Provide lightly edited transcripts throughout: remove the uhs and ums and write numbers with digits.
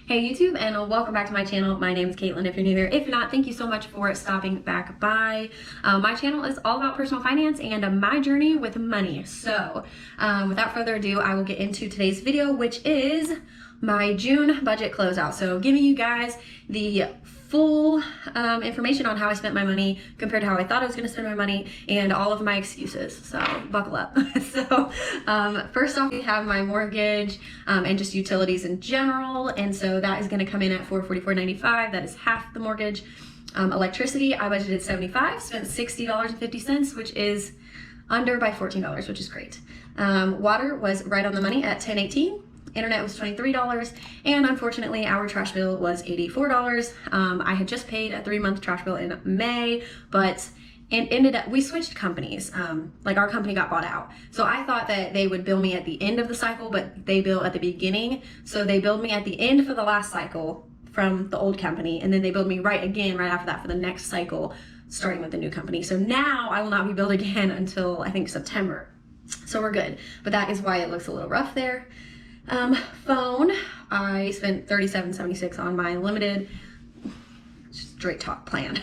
Hey YouTube, and welcome back to my channel. My name is Caitlin if you're new here. If you're not, thank you so much for stopping back by. My channel is all about personal finance and my journey with money. So without further ado, I will get into today's video, which is my June budget closeout. So giving you guys the full information on how I spent my money compared to how I thought I was going to spend my money and all of my excuses. So buckle up. So first off, we have my mortgage and just utilities in general. And so that is going to come in at $444.95. That is half the mortgage. Electricity, I budgeted $75, spent $60.50, which is under by $14, which is great. Water was right on the money at $10.18. Internet was $23, and unfortunately our trash bill was $84. I had just paid a 3-month trash bill in May, but it ended up, we switched companies. Like our company got bought out. So I thought that they would bill me at the end of the cycle, but they bill at the beginning. So they billed me at the end for the last cycle from the old company, and then they billed me right after that for the next cycle, starting with the new company. So now I will not be billed again until I think September. So we're good, but that is why it looks a little rough there. Phone, I spent $37.76 on my limited straight talk plan.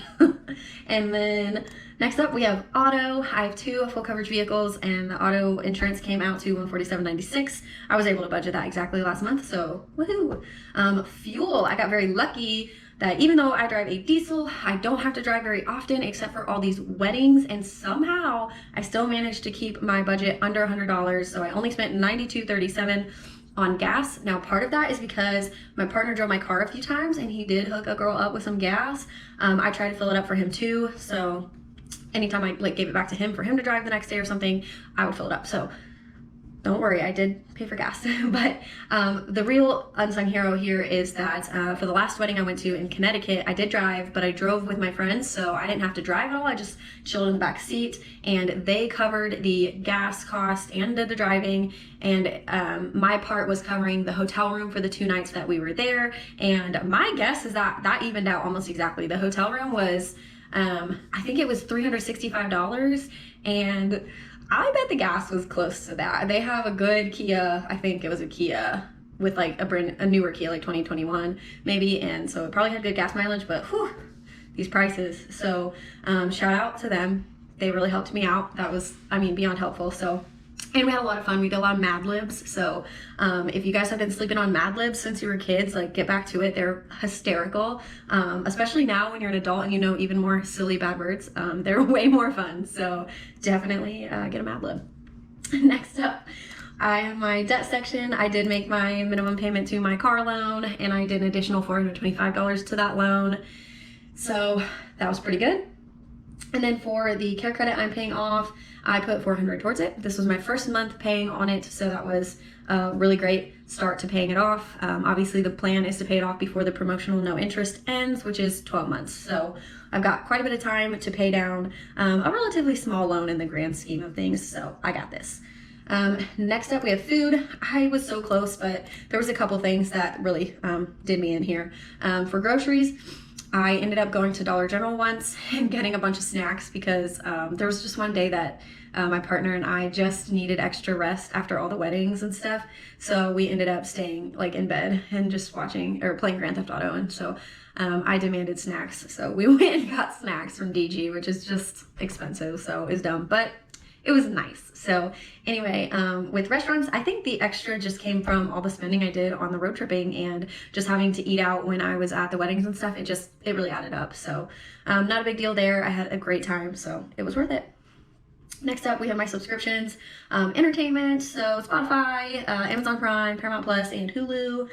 And then next up we have auto. I have 2 full coverage vehicles, and the auto insurance came out to $147.96. I was able to budget that exactly last month, so woohoo. Fuel, I got very lucky that even though I drive a diesel, I don't have to drive very often except for all these weddings, and somehow I still managed to keep my budget under $100. So I only spent $92.37 on gas. Now part of that is because my partner drove my car a few times and he did hook a girl up with some gas. I tried to fill it up for him too, so anytime I gave it back to him for him to drive the next day or something, I would fill it up. So don't worry, I did pay for gas. But the real unsung hero here is that for the last wedding I went to in Connecticut, I did drive, but I drove with my friends, so I didn't have to drive at all. I just chilled in the back seat, and they covered the gas cost and did the driving, and my part was covering the hotel room for the 2 nights that we were there. And my guess is that that evened out almost exactly. The hotel room was, I think it was $365, and I bet the gas was close to that. They have a good Kia, I think it was a Kia with like a newer Kia, like 2021 maybe, and so it probably had good gas mileage, but whew, these prices. So shout out to them. They really helped me out. That was, I mean, beyond helpful. So, and we had a lot of fun. We did a lot of Mad Libs. So if you guys have been sleeping on Mad Libs since you were kids, like get back to it. They're hysterical, especially now when you're an adult and you know even more silly bad words. They're way more fun. So definitely get a Mad Lib. Next up, I have my debt section. I did make my minimum payment to my car loan, and I did an additional $425 to that loan. So that was pretty good. And then for the care credit I'm paying off, I put $400 towards it. This was my first month paying on it, so that was a really great start to paying it off. Obviously the plan is to pay it off before the promotional no interest ends, which is 12 months. So I've got quite a bit of time to pay down a relatively small loan in the grand scheme of things, so I got this. Next up we have food. I was so close, but there was a couple things that really did me in here. For groceries, I ended up going to Dollar General once and getting a bunch of snacks because there was just one day that my partner and I just needed extra rest after all the weddings and stuff. So we ended up staying like in bed and just watching or playing Grand Theft Auto. And so I demanded snacks. So we went and got snacks from DG, which is just expensive. So it's dumb, but it was nice. So anyway, with restaurants, I think the extra just came from all the spending I did on the road tripping and just having to eat out when I was at the weddings and stuff. It really added up. So not a big deal there. I had a great time, so it was worth it. Next up, we have my subscriptions, entertainment, so Spotify, Amazon Prime, Paramount Plus, and Hulu.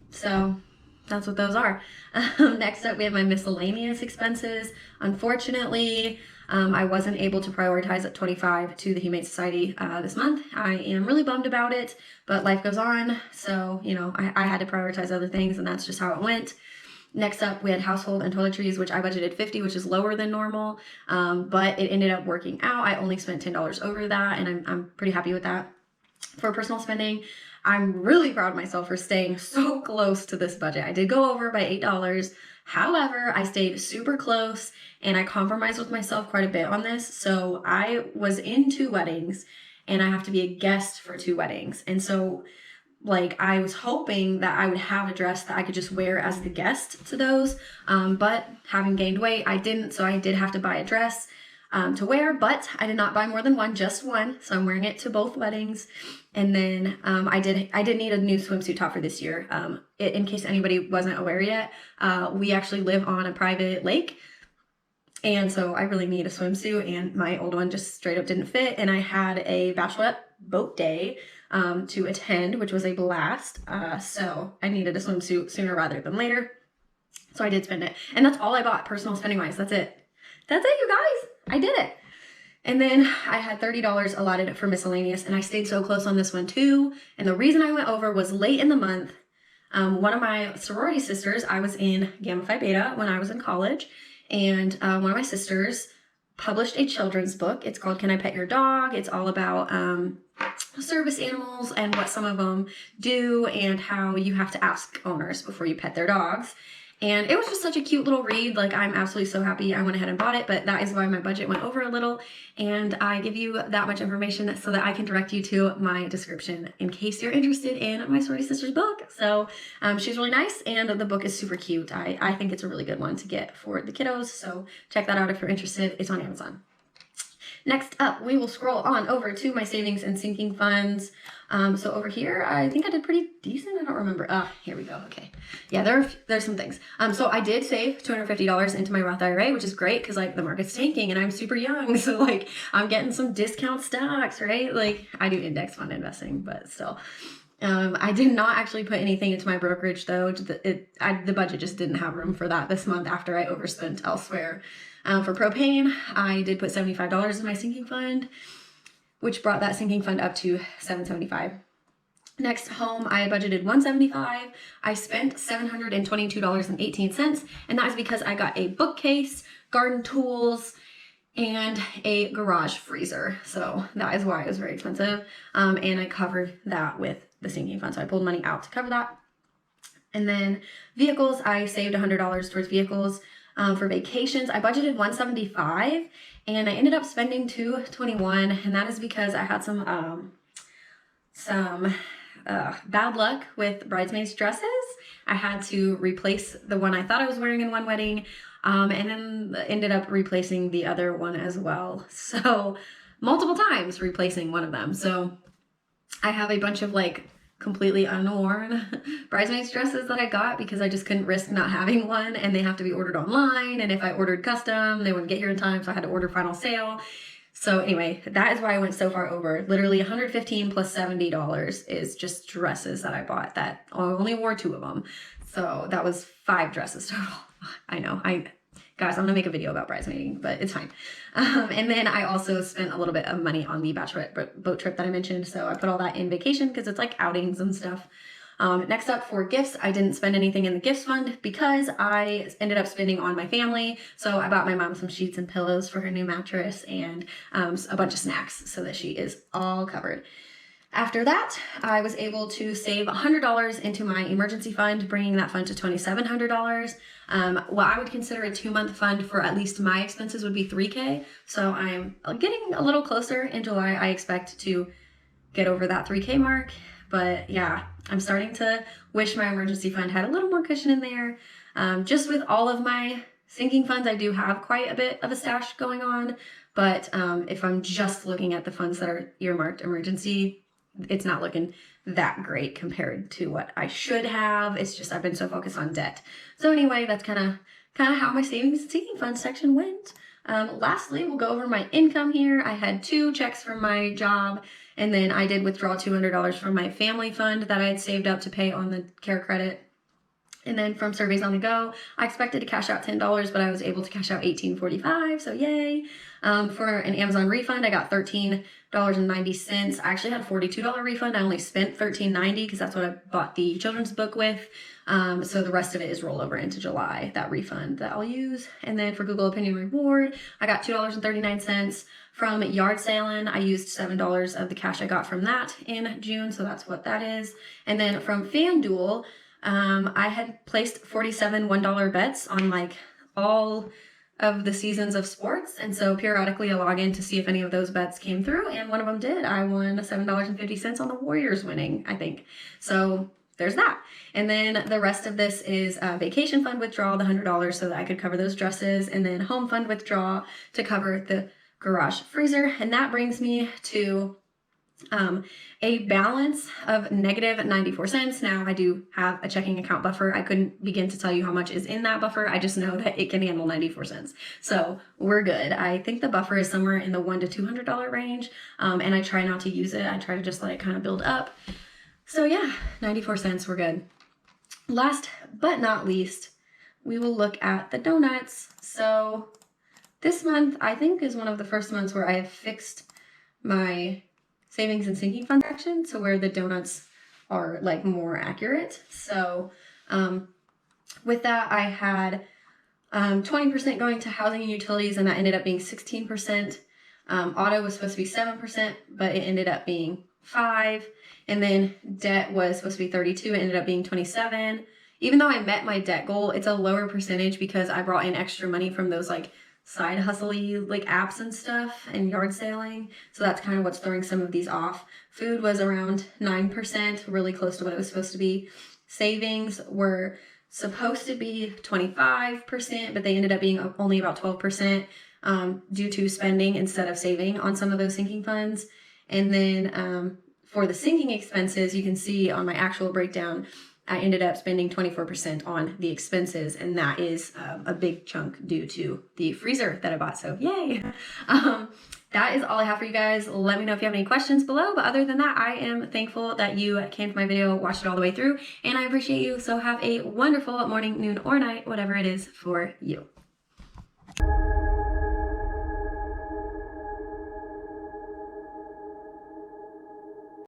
So that's what those are. Next up, we have my miscellaneous expenses. Unfortunately, I wasn't able to prioritize at 25 to the Humane Society this month. I am really bummed about it, but life goes on. So, you know, I had to prioritize other things, and that's just how it went. Next up, we had household and toiletries, which I budgeted $50, which is lower than normal, but it ended up working out. I only spent $10 over that, and I'm pretty happy with that. For personal spending, I'm really proud of myself for staying so close to this budget. I did go over by $8. However, I stayed super close, and I compromised with myself quite a bit on this. So I was in 2 weddings, and I have to be a guest for 2 weddings. And so like I was hoping that I would have a dress that I could just wear as the guest to those, but having gained weight, I didn't, so I did have to buy a dress to wear, but I did not buy more than one, just one, so I'm wearing it to both weddings. And then I did need a new swimsuit top for this year. In case anybody wasn't aware yet, we actually live on a private lake, and so I really need a swimsuit, and my old one just straight up didn't fit, and I had a bachelorette boat day to attend, which was a blast. So I needed a swimsuit sooner rather than later. So I did spend it. And that's all I bought personal spending wise. That's it. That's it, you guys. I did it. And then I had $30 allotted for miscellaneous, and I stayed so close on this one too. And the reason I went over was late in the month. One of my sorority sisters, I was in Gamma Phi Beta when I was in college, and one of my sisters published a children's book. It's called Can I Pet Your Dog? It's all about service animals and what some of them do and how you have to ask owners before you pet their dogs. And it was just such a cute little read. Like, I'm absolutely so happy I went ahead and bought it, but that is why my budget went over a little. And I give you that much information so that I can direct you to my description in case you're interested in my sorority sister's book. So she's really nice, and the book is super cute. I think it's a really good one to get for the kiddos. So check that out if you're interested. It's on Amazon. Next up, we will scroll on over to my savings and sinking funds. So over here, I think I did pretty decent. I don't remember. Here we go. Okay. Yeah, there's some things. So I did save $250 into my Roth IRA, which is great because like the market's tanking and I'm super young. So like I'm getting some discount stocks, right? Like I do index fund investing, but still. I did not actually put anything into my brokerage though. The budget just didn't have room for that this month after I overspent elsewhere. For propane, I did put $75 in my sinking fund, which brought that sinking fund up to $775. Next, home, I had budgeted $175. I spent $722.18, and that is because I got a bookcase, garden tools, and a garage freezer. So that is why it was very expensive. And I covered that with the sinking fund. So I pulled money out to cover that. And then vehicles, I saved $100 towards vehicles. For vacations, I budgeted $175 and I ended up spending $221, and that is because I had some bad luck with bridesmaids dresses. I had to replace the one I thought I was wearing in one wedding, and then ended up replacing the other one as well. So multiple times replacing one of them. So I have a bunch of like completely unworn bridesmaids dresses that I got because I just couldn't risk not having one, and they have to be ordered online, and if I ordered custom they wouldn't get here in time, so I had to order final sale. So anyway, that is why I went so far over. Literally $115 plus $70 is just dresses that I bought that I only wore 2 of them. So that was 5 dresses total. I know, guys, I'm gonna make a video about bridesmaiding, but it's fine. And then I also spent a little bit of money on the bachelorette boat trip that I mentioned. So I put all that in vacation because it's like outings and stuff. Next up, for gifts, I didn't spend anything in the gifts fund because I ended up spending on my family. So I bought my mom some sheets and pillows for her new mattress and a bunch of snacks so that she is all covered. After that, I was able to save $100 into my emergency fund, bringing that fund to $2,700. What I would consider a 2-month fund for at least my expenses would be $3K. So I'm getting a little closer. In July, I expect to get over that $3K mark. But yeah, I'm starting to wish my emergency fund had a little more cushion in there. Just with all of my sinking funds, I do have quite a bit of a stash going on. But if I'm just looking at the funds that are earmarked emergency, it's not looking that great compared to what I should have. It's just I've been so focused on debt. So anyway, that's kind of how my savings and sinking fund section went. Lastly, we'll go over my income here. I had 2 checks from my job, and then I did withdraw $200 from my family fund that I had saved up to pay on the care credit. And then from Surveys on the Go, I expected to cash out $10, but I was able to cash out $18.45, so yay. For an Amazon refund, I got $13.90. I actually had a $42 refund. I only spent $13.90 because that's what I bought the children's book with. So the rest of it is rollover into July, that refund that I'll use. And then for Google Opinion Reward, I got $2.39. From yard sailing, I used $7 of the cash I got from that in June, so that's what that is. And then from FanDuel, I had placed 47 $1 bets on like all of the seasons of sports. And so periodically I log in to see if any of those bets came through. And one of them did. I won $7.50 on the Warriors winning, I think. So there's that. And then the rest of this is vacation fund withdrawal, the $100 so that I could cover those dresses, and then home fund withdrawal to cover the garage freezer. And that brings me to a balance of negative 94 cents. Now I do have a checking account buffer. I couldn't begin to tell you how much is in that buffer. I just know that it can handle 94 cents. So we're good. I think the buffer is somewhere in the $100 to $200 range. And I try not to use it. I try to just let it kind of build up. So yeah, 94 cents, we're good. Last but not least, we will look at the donuts. So this month, I think, is one of the first months where I have fixed my savings and sinking fund section, so where the donuts are like more accurate. So with that, I had 20% going to housing and utilities, and that ended up being 16%. Auto was supposed to be 7%, but it ended up being 5%. And then debt was supposed to be 32%, it ended up being 27%. Even though I met my debt goal, it's a lower percentage because I brought in extra money from those like side hustle-y like apps and stuff and yard sailing. So that's kind of what's throwing some of these off. Food was around 9%, really close to what it was supposed to be. Savings were supposed to be 25%, but they ended up being only about 12% due to spending instead of saving on some of those sinking funds. And then for the sinking expenses, you can see on my actual breakdown, I ended up spending 24% on the expenses, and that is a big chunk due to the freezer that I bought, so yay! That is all I have for you guys. Let me know if you have any questions below, but other than that, I am thankful that you came to my video, watched it all the way through, and I appreciate you, so have a wonderful morning, noon, or night, whatever it is for you.